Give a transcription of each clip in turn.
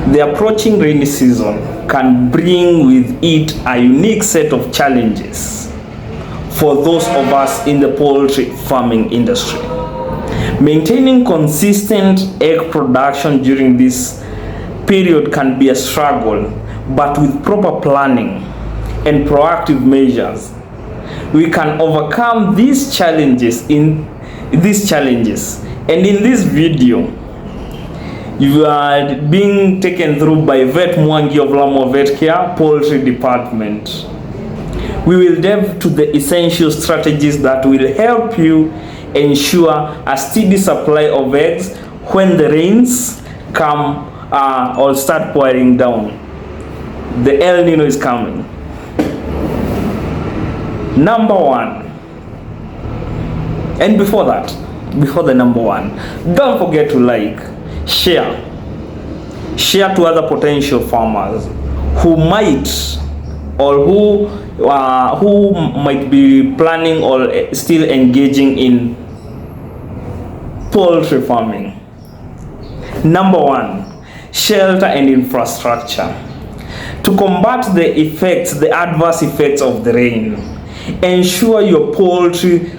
The approaching rainy season can bring with it a unique set of challenges for those of us in the poultry farming industry. Maintaining consistent egg production during this period can be a struggle, but with proper planning and proactive measures, we can overcome these challenges. And in this video, you are being taken through by Vet Mwangi of Lamwa VetCare Poultry Department. We will delve to the essential strategies that will help you ensure a steady supply of eggs when the rains come or start pouring down. The El Nino is coming. Number one, and before the number one, don't forget to like, share to other potential farmers who might be planning or still engaging in poultry farming. Number one, shelter and infrastructure. To combat the adverse effects of the rain, ensure your poultry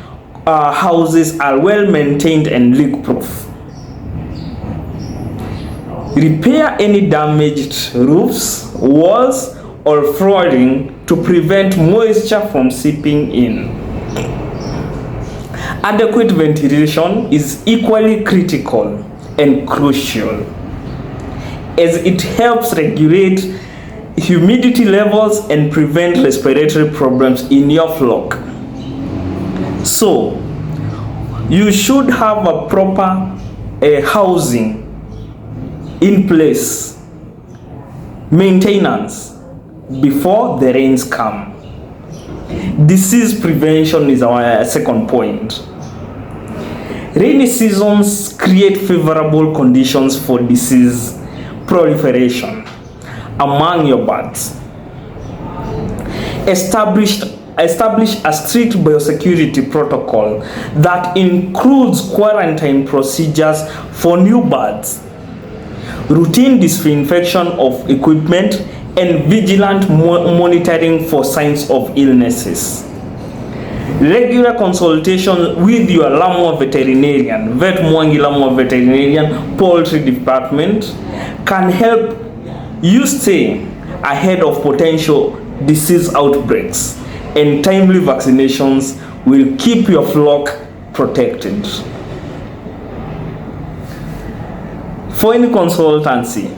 houses are well maintained and leak proof. Repair any damaged roofs, walls, or flooring to prevent moisture from seeping in. Adequate ventilation is equally critical and crucial, as it helps regulate humidity levels and prevent respiratory problems in your flock. So, you should have a proper housing in place, maintenance before the rains come. Disease prevention is our second point. Rainy seasons create favorable conditions for disease proliferation among your birds. Establish a strict biosecurity protocol that includes quarantine procedures for new birds, routine disinfection of equipment, and vigilant monitoring for signs of illnesses. Regular consultation with your Lamwa veterinarian, Vet Mwangi Lamwa veterinarian poultry department, can help you stay ahead of potential disease outbreaks, and timely vaccinations will keep your flock protected. For any consultancy,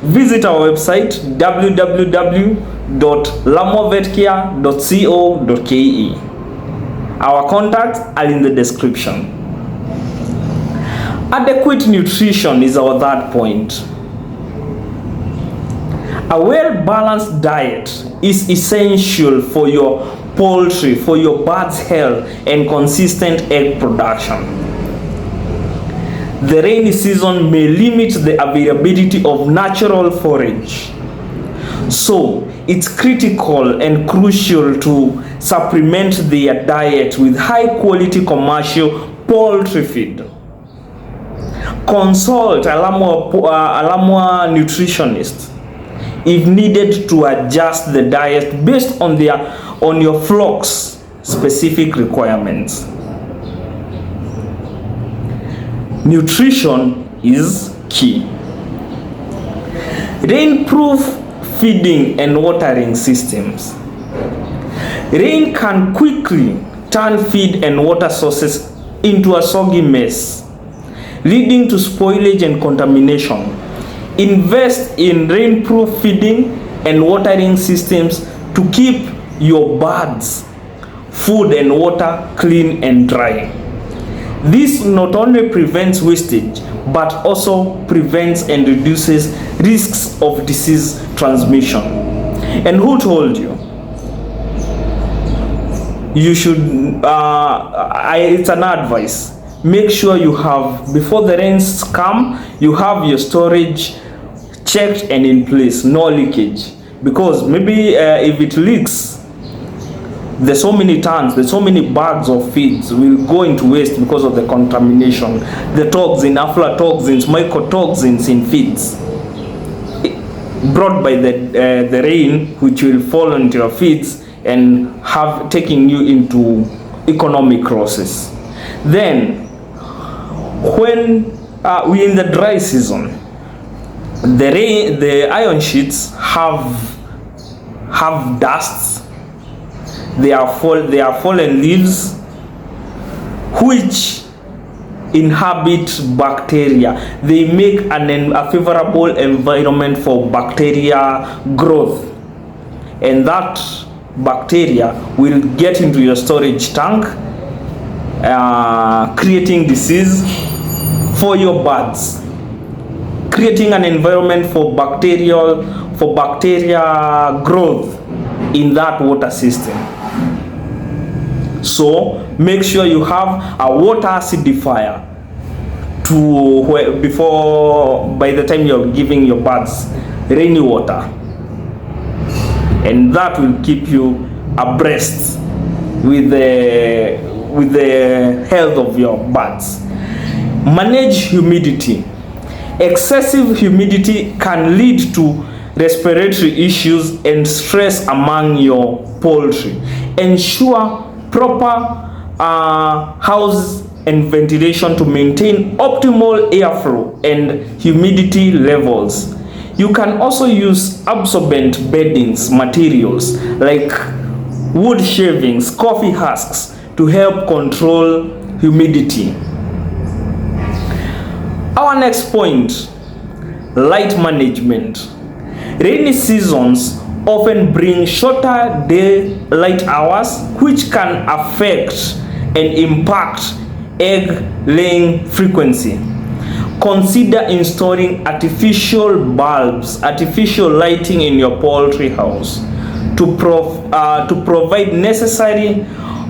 visit our website www.lamwavetcare.co.ke. Our contacts are in the description. Adequate nutrition is our third point. A well-balanced diet is essential for your poultry, for your birds' health, and consistent egg production. The rainy season may limit the availability of natural forage, so it's critical and crucial to supplement their diet with high-quality commercial poultry feed. Consult a Lamwa nutritionist if needed to adjust the diet based on your flock's specific requirements. Nutrition is key. Rainproof feeding and watering systems. Rain can quickly turn feed and water sources into a soggy mess, leading to spoilage and contamination. Invest in rainproof feeding and watering systems to keep your birds' food and water clean and dry. This not only prevents wastage, but also prevents and reduces risks of disease transmission. And who told you? You should, it's an advice. Make sure you have, before the rains come, you have your storage checked and in place, no leakage. Because maybe if it leaks, there's so many tons, there's so many bags of feeds will go into waste because of the contamination, the toxins, aflatoxins, mycotoxins in feeds. brought by the rain, which will fall into your feeds and have taking you into economic losses. Then when we're in the dry season, the iron sheets have dusts. They are fallen leaves which inhabit bacteria. They make a favorable environment for bacteria growth, and that bacteria will get into your storage tank, creating disease for your birds, creating an environment for bacteria growth in that water system. So make sure you have a water acidifier by the time you're giving your birds rainy water, and that will keep you abreast with the health of your birds. Manage humidity. Excessive humidity can lead to respiratory issues and stress among your poultry. Ensure proper house and ventilation to maintain optimal airflow and humidity levels. You can also use absorbent beddings materials like wood shavings, coffee husks to help control humidity. Our next point, light management. Rainy seasons often bring shorter daylight hours, which can affect and impact egg laying frequency. Consider installing artificial bulbs, artificial lighting in your poultry house to provide necessary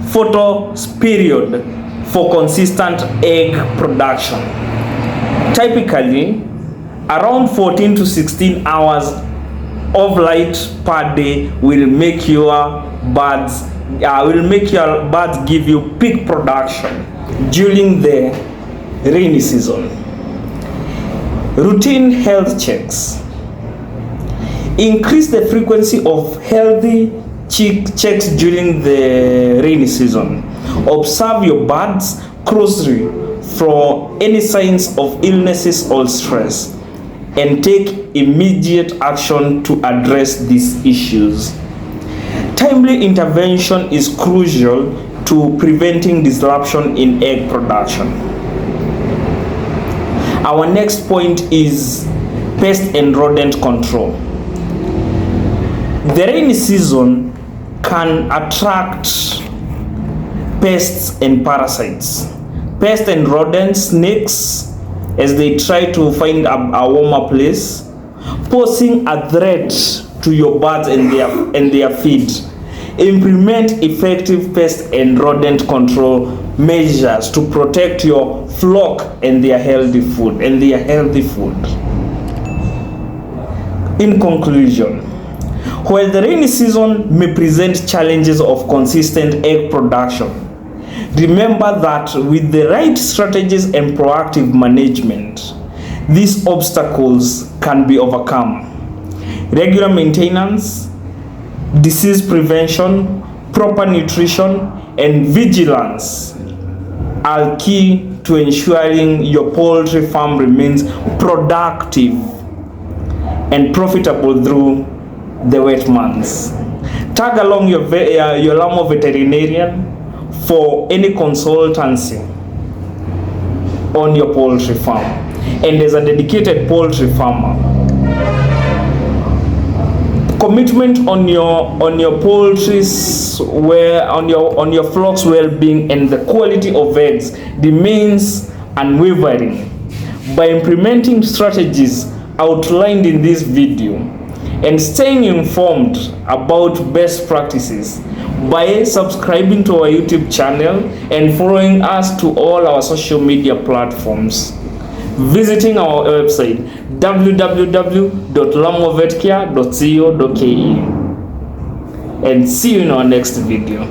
photo period for consistent egg production. Typically, around 14 to 16 hours of light per day will make your birds give you peak production during the rainy season. Routine health checks. Increase the frequency of healthy checks during the rainy season. Observe your birds closely for any signs of illnesses or stress, and take immediate action to address these issues. Timely intervention is crucial to preventing disruption in egg production. Our next point is pest and rodent control. The rainy season can attract pests and parasites. Pests and rodents, snakes, as they try to find a warmer place, posing a threat to your birds and their feed. Implement effective pest and rodent control measures to protect your flock and their healthy food. In conclusion, while the rainy season may present challenges of consistent egg production, remember that with the right strategies and proactive management, these obstacles can be overcome. Regular maintenance, disease prevention, proper nutrition, and vigilance are key to ensuring your poultry farm remains productive and profitable through the wet months. Tag along your Lamwa veterinarian for any consultancy on your poultry farm. And as a dedicated poultry farmer, commitment on your poultry's on your flock's well-being and the quality of eggs remains unwavering. By implementing strategies outlined in this video and staying informed about best practices, by subscribing to our YouTube channel and following us to all our social media platforms, visiting our website www.lamwavetcare.co.ke, and see you in our next video.